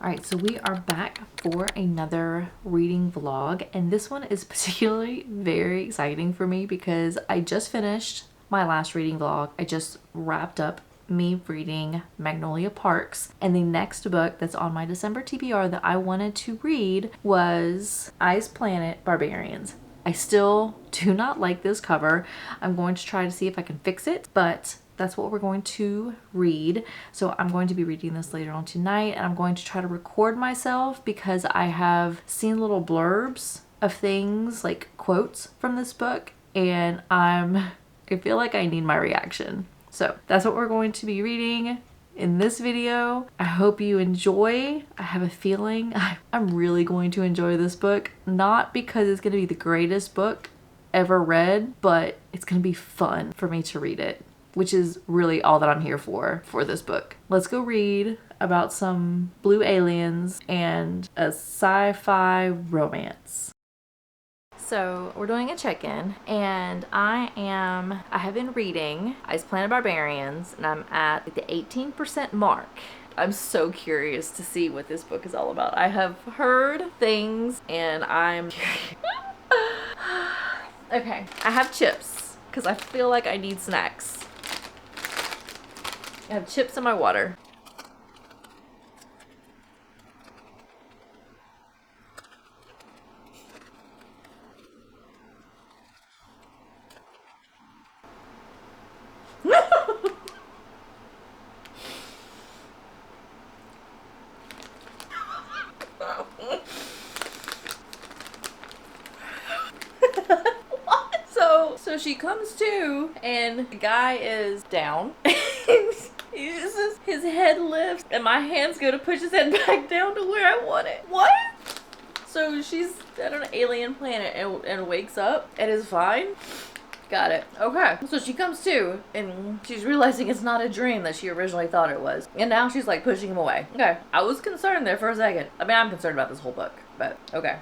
All right, so we are back for another reading vlog, and this one is particularly very exciting for me because I just finished my last reading vlog. I just wrapped up me reading Magnolia Parks, and the next book that's on my December TBR that I wanted to read was Ice Planet Barbarians. I still do not like this cover. I'm going to try to see if I can fix it, but that's what we're going to read. So I'm going to be reading this later on tonight, and I'm going to try to record myself because I have seen little blurbs of things like quotes from this book, and I feel like I need my reaction. So that's what we're going to be reading in this video. I hope you enjoy. I have a feeling I'm really going to enjoy this book, not because it's going to be the greatest book ever read, but it's going to be fun for me to read it, which is really all that I'm here for this book. Let's go read about some blue aliens and a sci-fi romance. So we're doing a check-in, and I have been reading Ice Planet Barbarians, and I'm at the 18% mark. I'm so curious to see what this book is all about. I have heard things, and I'm curious. Okay, I have chips because I feel like I need snacks. I have chips in my water. So she comes to, and the guy is down. His head lifts, and my hands go to push his head back down to where I want it. What? So she's at an alien planet and wakes up and is fine. Got it. Okay. So she comes to, and she's realizing it's not a dream that she originally thought it was. And now she's like pushing him away. Okay. I was concerned there for a second. I mean, I'm concerned about this whole book, but okay.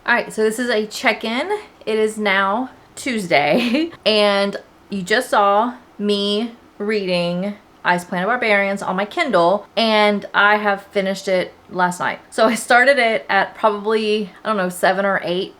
All right, so this is a check-in. It is now Tuesday, and you just saw me reading Ice Planet Barbarians on my Kindle, and I have finished it last night. So I started it at probably, I don't know, 7 or 8.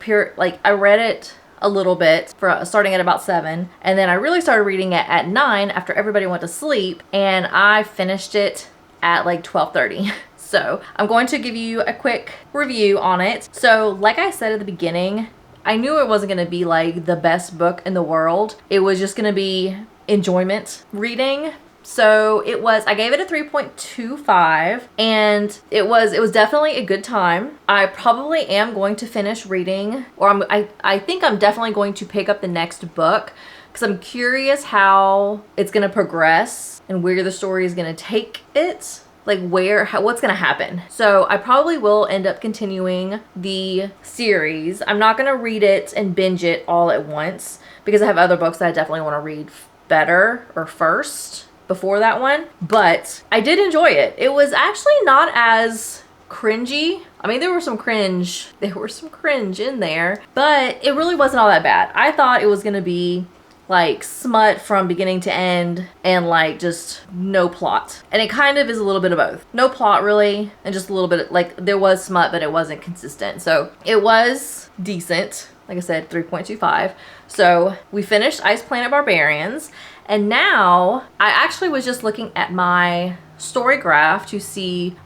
I read it a little bit for starting at about 7, and then I really started reading it at 9 after everybody went to sleep, and I finished it at like 12:30. So I'm going to give you a quick review on it. So like I said at the beginning, I knew it wasn't going to be like the best book in the world. It was just going to be enjoyment reading. So I gave it a 3.25, and it was definitely a good time. I probably am going to finish reading, or I think I'm definitely going to pick up the next book because I'm curious how it's going to progress and where the story is going to take it. Like what's gonna happen. So I probably will end up continuing the series. I'm not gonna read it and binge it all at once because I have other books that I definitely want to read better or first before that one. But I did enjoy it. It was actually not as cringy. I mean, there was some cringe in there, but it really wasn't all that bad. I thought it was gonna be like smut from beginning to end and like just no plot, and it kind of is a little bit of both. No plot really, and just a little bit like there was smut, but it wasn't consistent. So it was decent. Like I said, 3.25. So we finished Ice Planet Barbarians, and now I actually was just looking at my story graph to see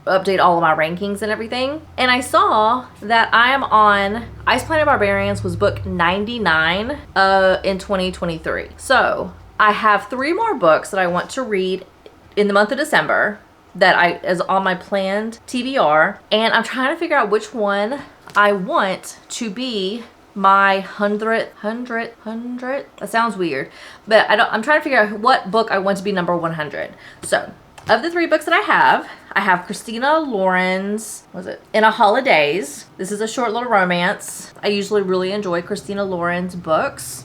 update all of my rankings and everything, and I saw that I am on Ice Planet Barbarians was book 99 in 2023. So I have 3 more books that I want to read in the month of December that is on my planned TBR, and I'm trying to figure out which one I want to be my hundredth. That sounds weird, but I'm trying to figure out what book I want to be number 100. So of the 3 books that I have Christina Lauren's, was it In a Holidays. This is a short little romance. I usually really enjoy Christina Lauren's books.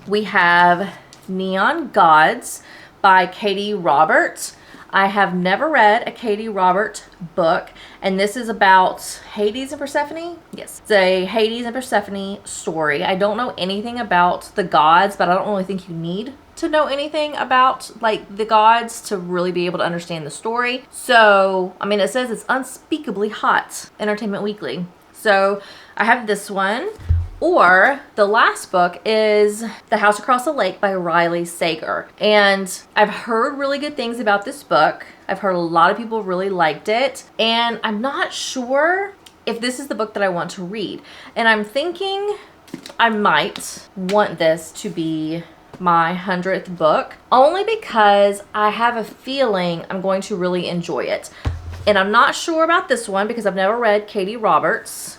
We have Neon Gods by Katie Roberts. I have never read a Katie Roberts book, and this is about Hades and Persephone. Yes, it's a Hades and Persephone story. I don't know anything about the gods, but I don't really think you need to know anything about like the gods to really be able to understand the story. So, I mean, it says it's unspeakably hot, Entertainment Weekly. So I have this one. Or the last book is The House Across the Lake by Riley Sager. And I've heard really good things about this book. I've heard a lot of people really liked it. And I'm not sure if this is the book that I want to read. And I'm thinking I might want this to be my 100th book, only because I have a feeling I'm going to really enjoy it. And I'm not sure about this one because I've never read Katie Roberts.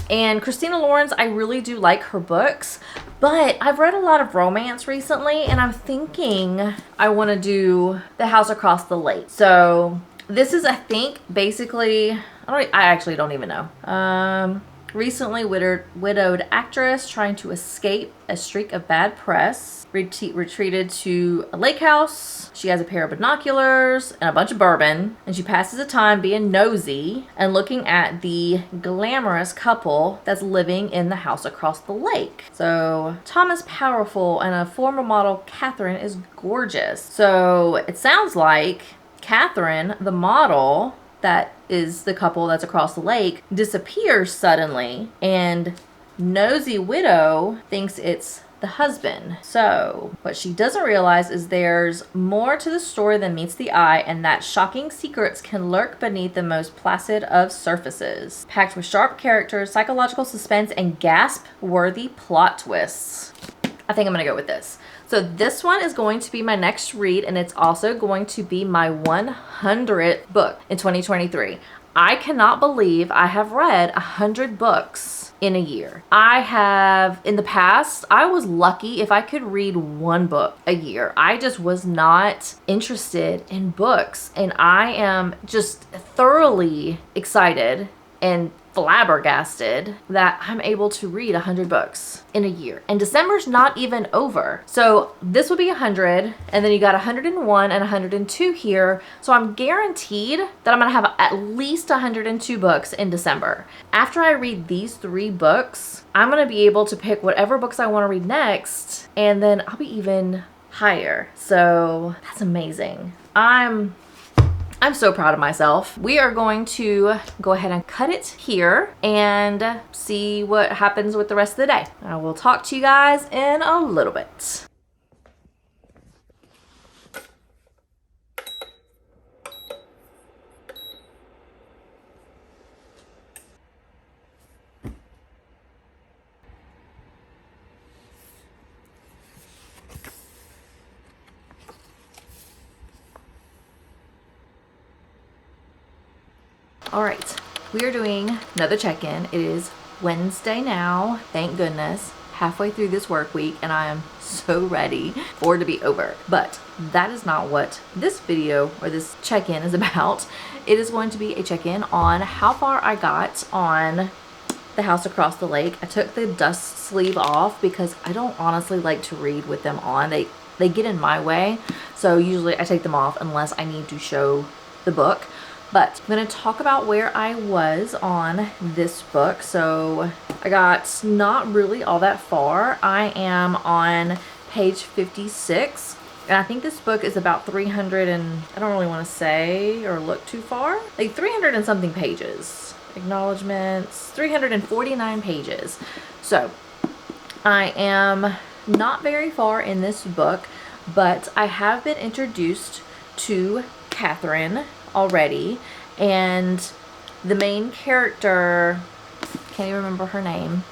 And Christina Lauren's, I really do like her books, but I've read a lot of romance recently, and I'm thinking I want to do The House Across the Lake. So this is, I think, basically, I actually don't even know. Recently widowed actress trying to escape a streak of bad press, retreated to a lake house. She has a pair of binoculars and a bunch of bourbon, and she passes the time being nosy and looking at the glamorous couple that's living in the house across the lake. So Tom is powerful, and a former model, Catherine, is gorgeous. So it sounds like Catherine, the model that is the couple that's across the lake, disappears suddenly, and nosy widow thinks it's the husband. So what she doesn't realize is there's more to the story than meets the eye, and that shocking secrets can lurk beneath the most placid of surfaces, packed with sharp characters, psychological suspense, and gasp-worthy plot twists. I think I'm gonna go with this. So this one is going to be my next read, and it's also going to be my 100th book in 2023. I cannot believe I have read 100 books in a year. I have, in the past, I was lucky if I could read 1 book a year. I just was not interested in books, and I am just thoroughly excited and flabbergasted that I'm able to read 100 books in a year. And December's not even over. So this will be 100, and then you got 101 and 102 here. So I'm guaranteed that I'm gonna have at least 102 books in December. After I read these 3 books, I'm gonna be able to pick whatever books I wanna read next, and then I'll be even higher. So that's amazing. I'm so proud of myself. We are going to go ahead and cut it here and see what happens with the rest of the day. I will talk to you guys in a little bit. All right, we are doing another check-in. It is Wednesday now, thank goodness, halfway through this work week, and I am so ready for it to be over. But that is not what this video or this check-in is about. It is going to be a check-in on how far I got on The House Across the Lake. I took the dust sleeve off because I don't honestly like to read with them on. They get in my way, so usually I take them off unless I need to show the book. But I'm going to talk about where I was on this book. So I got not really all that far. I am on page 56. And I think this book is about 300 and, I don't really want to say or look too far, like 300 and something pages. Acknowledgements, 349 pages. So I am not very far in this book, but I have been introduced to Catherine already, and the main character, can't even remember her name,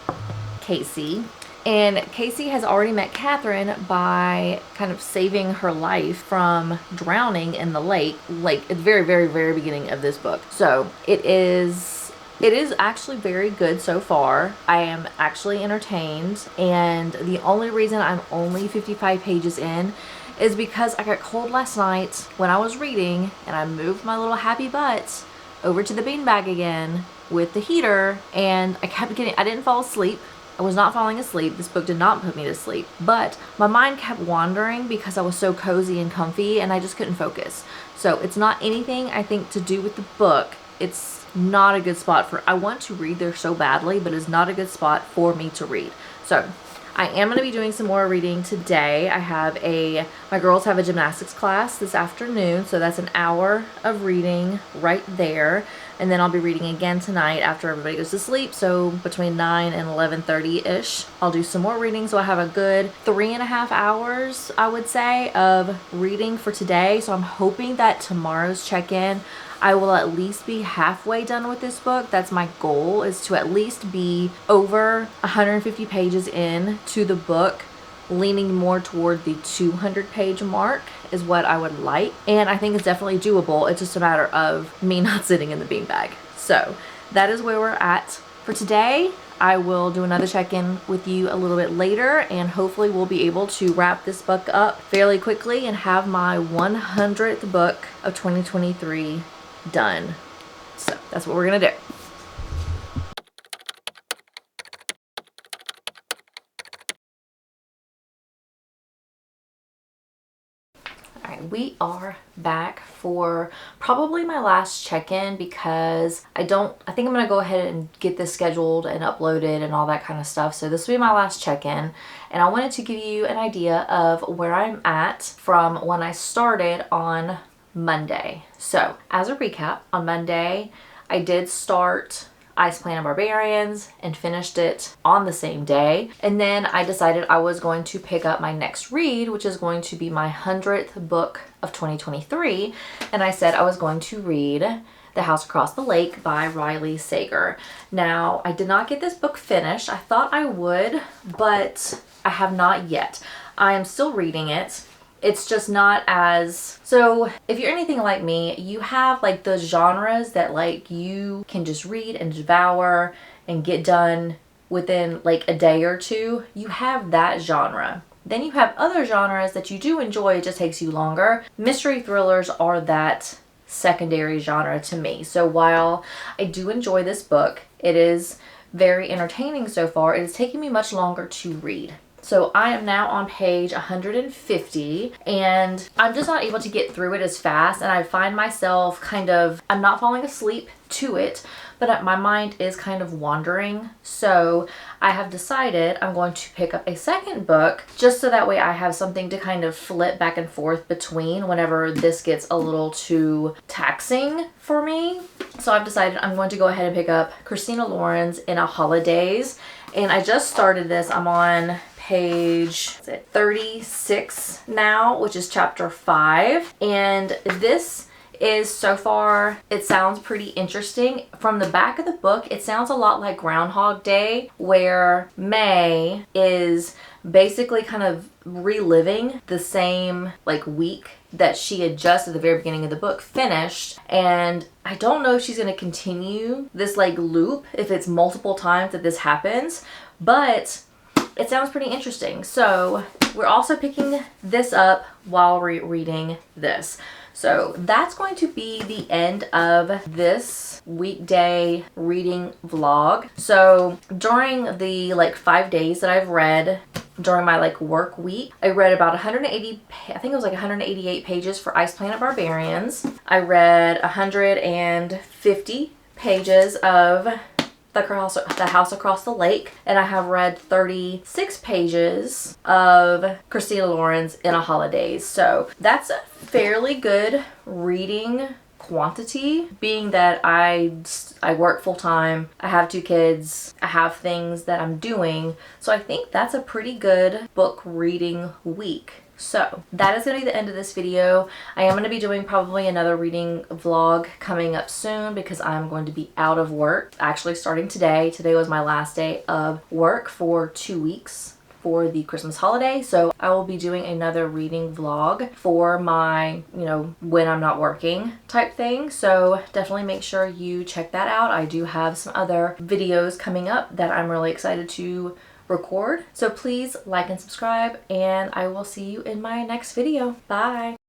Casey. And Casey has already met Catherine by kind of saving her life from drowning in the lake, like at the very, very, very beginning of this book. So it is It is actually very good so far. I am actually entertained, and the only reason I'm only 55 pages in is because I got cold last night when I was reading, and I moved my little happy butt over to the beanbag again with the heater, and I didn't fall asleep. I was not falling asleep. This book did not put me to sleep, but my mind kept wandering because I was so cozy and comfy, and I just couldn't focus. So it's not anything I think to do with the book. It's not a good spot for, I want to read there so badly, but it's not a good spot for me to read. So I am going to be doing some more reading today. My girls have a gymnastics class this afternoon, so that's an hour of reading right there. And then I'll be reading again tonight after everybody goes to sleep. So between 9 and 11:30-ish, I'll do some more reading. So I have a good 3.5 hours, I would say, of reading for today. So I'm hoping that tomorrow's check-in, I will at least be halfway done with this book. That's my goal, is to at least be over 150 pages in to the book, leaning more toward the 200 page mark is what I would like. And I think it's definitely doable. It's just a matter of me not sitting in the beanbag. So that is where we're at for today. I will do another check-in with you a little bit later, and hopefully we'll be able to wrap this book up fairly quickly and have my 100th book of 2023 done. So that's what we're gonna do. All right, we are back for probably my last check-in, because I think I'm gonna go ahead and get this scheduled and uploaded and all that kind of stuff. So this will be my last check-in, and I wanted to give you an idea of where I'm at from when I started on Monday. So as a recap, on Monday I did start Ice Planet Barbarians and finished it on the same day, and then I decided I was going to pick up my next read, which is going to be my 100th book of 2023, and I said I was going to read The House Across the Lake by Riley Sager. Now, I did not get this book finished. I thought I would, but I have not yet. I am still reading it. It's just not as, so if you're anything like me, you have like the genres that like you can just read and devour and get done within like a day or two. You have that genre. Then you have other genres that you do enjoy, it just takes you longer. Mystery thrillers are that secondary genre to me. So while I do enjoy this book, it is very entertaining so far, it is taking me much longer to read. So I am now on page 150, and I'm just not able to get through it as fast, and I find myself I'm not falling asleep to it, but my mind is kind of wandering. So I have decided I'm going to pick up a second book, just so that way I have something to kind of flip back and forth between whenever this gets a little too taxing for me. So I've decided I'm going to go ahead and pick up Christina Lauren's In a Holidays, and I just started this. I'm on page 36 now, which is chapter 5, and this is, so far, it sounds pretty interesting. From the back of the book, it sounds a lot like Groundhog Day, where May is basically kind of reliving the same like week that she had just at the very beginning of the book finished. And I don't know if she's going to continue this like loop, if it's multiple times that this happens, but it sounds pretty interesting. So we're also picking this up while reading this. So that's going to be the end of this weekday reading vlog. So during the like 5 days that I've read during my like work week, I read about 180, I think it was like 188 pages for Ice Planet Barbarians. I read 150 pages of The House Across the Lake, and I have read 36 pages of Christina Lauren's In a Holidays. So that's a fairly good reading quantity, being that I work full-time, I have 2 kids, I have things that I'm doing. So I think that's a pretty good book reading week. So that is going to be the end of this video. I am going to be doing probably another reading vlog coming up soon, because I'm going to be out of work actually starting today. Today was my last day of work for 2 weeks for the Christmas holiday. So I will be doing another reading vlog for my, you know, when I'm not working type thing. So definitely make sure you check that out. I do have some other videos coming up that I'm really excited to record. So please like and subscribe, and I will see you in my next video. Bye.